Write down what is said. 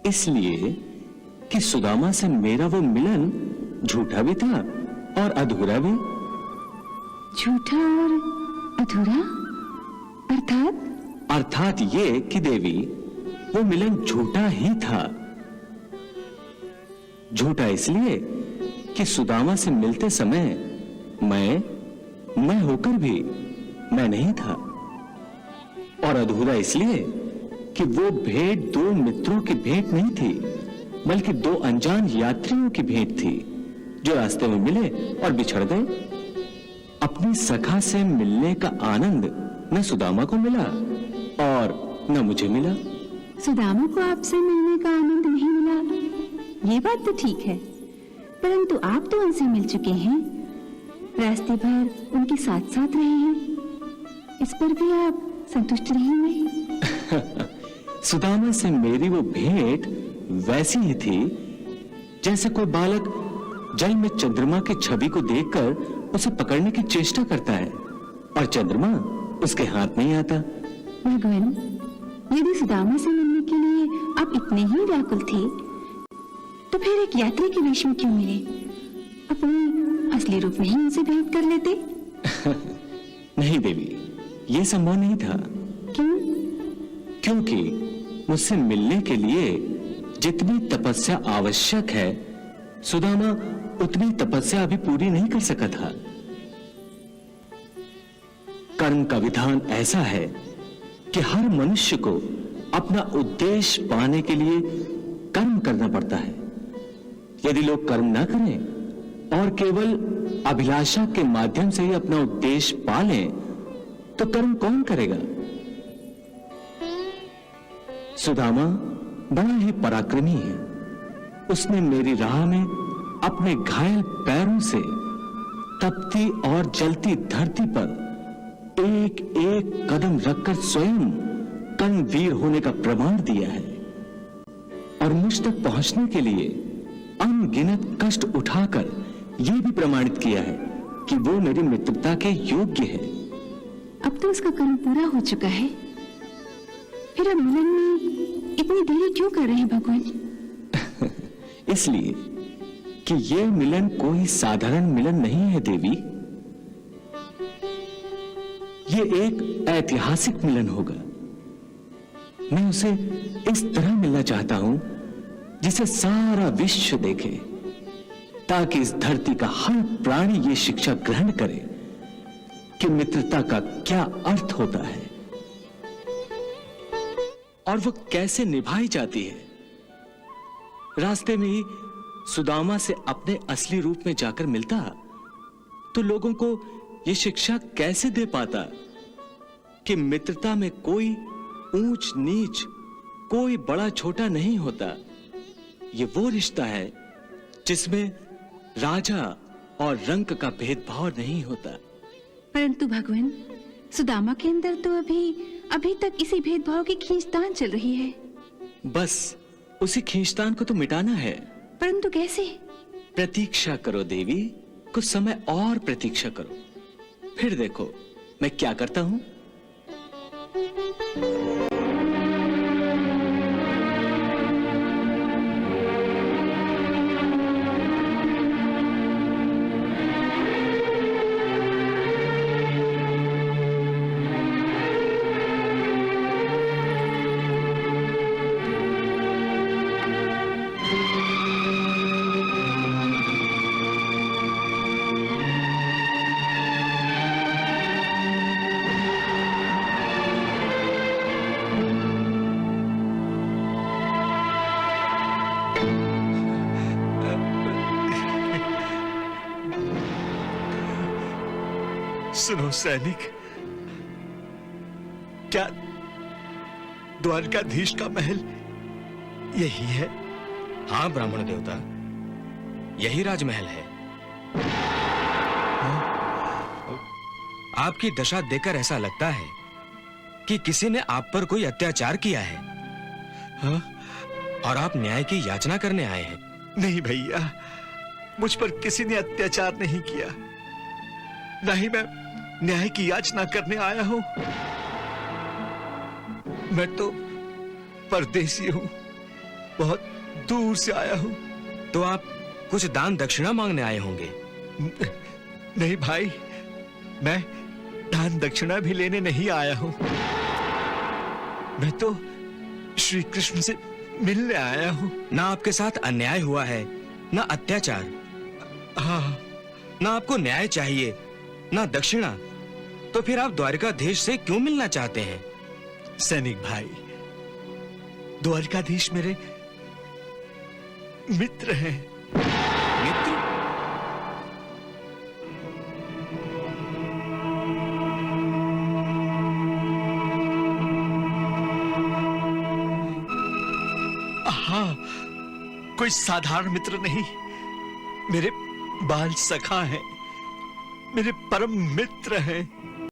इसलिए कि सुदामा से मेरा वो मिलन झूठा भी था और अधूरा भी। झूठा और अधूरा अर्थात ये कि देवी, वो मिलन झूठा ही था। झूठा इसलिए कि सुदामा से मिलते समय मैं होकर भी मैं नहीं था, और अधूरा इसलिए कि वो भेंट दो मित्रों की भेंट नहीं थी, बल्कि दो अनजान यात्रियों की भेंट थी जो रास्ते में मिले और बिछड़ गए। अपनी सखा से मिलने का आनंद न सुदामा को मिला और न मुझे मिला। सुदामा को आपसे मिलने का आनंद नहीं मिला, ये बात तो ठीक है, परंतु आप तो उनसे मिल चुके हैं, रास्ते भर उनके साथ साथ रहे हैं, इस पर भी आप संतुष्ट रहेंगे? सुदामा से मेरी वो भेंट वैसी ही थी जैसे कोई बालक जल में चंद्रमा की छवि को देखकर उसे पकड़ने की चेष्टा करता है और चंद्रमा उसके हाथ नहीं आता। भगवान, यदि सुदामा से मिलने के लिए आप इतने ही व्याकुल थे, तो फिर एक यात्री के वेश में क्यों मिले? अपने असली रूप में ही उनसे भेंट कर लेते। नहीं देवी, ये संभव नहीं था। क्यों? क्योंकि मुझसे मिलने के लिए जितनी तपस्या आवश्यक है, सुदामा उतनी तपस्या अभी पूरी नहीं कर सका था। कर्म का विधान ऐसा है कि हर मनुष्य को अपना उद्देश्य पाने के लिए कर्म करना पड़ता है। यदि लोग कर्म ना करें और केवल अभिलाषा के माध्यम से ही अपना उद्देश्य पा लें, तो कर्म कौन करेगा? सुदामा बड़ा ही पराक्रमी है। उसने मेरी राह में अपने घायल पैरों से तपती और जलती धरती पर एक एक कदम रखकर स्वयं कर्मवीर होने का प्रमाण दिया है, और मुझ तक पहुंचने के लिए अनगिनत कष्ट उठाकर यह भी प्रमाणित किया है कि वो मेरी मित्रता के योग्य है। अब तो उसका कर्म पूरा हो चुका है, फिर अब मिलन में इतनी देरी क्यों कर रहे हैं भगवान? इसलिए कि ये मिलन कोई साधारण मिलन नहीं है देवी। ये एक ऐतिहासिक मिलन होगा। मैं उसे इस तरह मिलना चाहता हूं जिसे सारा विश्व देखे, ताकि इस धरती का हर प्राणी ये शिक्षा ग्रहण करे कि मित्रता का क्या अर्थ होता है और वो कैसे निभाई जाती है। रास्ते में ही सुदामा से अपने असली रूप में जाकर मिलता तो लोगों को यह शिक्षा कैसे दे पाता कि मित्रता में कोई ऊंच नीच, कोई बड़ा छोटा नहीं होता। ये वो रिश्ता है जिसमें राजा और रंग का भेदभाव नहीं होता। परंतु भगवान, सुदामा के अंदर तो अभी तक इसी भेदभाव की खींचतान चल रही है। बस उसी खींचतान को तो मिटाना है। परंतु कैसे? प्रतीक्षा करो देवी, कुछ समय और प्रतीक्षा करो, फिर देखो मैं क्या करता हूं। सुनो सैनिक, क्या द्वारकाधीश का महल यही है? हाँ ब्राह्मण देवता, यही राजमहल है। आपकी दशा देखकर ऐसा लगता है कि किसी ने आप पर कोई अत्याचार किया है। हाँ? और आप न्याय की याचना करने आए हैं। नहीं भैया, मुझ पर किसी ने अत्याचार नहीं किया, ना ही मैं न्याय की याचना करने आया हूं। मैं तो परदेसी हूं, बहुत दूर से आया हूँ। तो आप कुछ दान दक्षिणा मांगने आए होंगे। नहीं भाई, मैं दान दक्षिणा भी लेने नहीं आया हूँ। मैं तो श्री कृष्ण से मिलने आया हूँ। ना आपके साथ अन्याय हुआ है, ना अत्याचार। हाँ, ना आपको न्याय चाहिए, ना दक्षिणा। तो फिर आप द्वारिकाधीश से क्यों मिलना चाहते हैं? सैनिक भाई, द्वारिकाधीश मेरे मित्र हैं। मित्र? हाँ, कोई साधारण मित्र नहीं, मेरे बाल सखा हैं, मेरे परम मित्र हैं।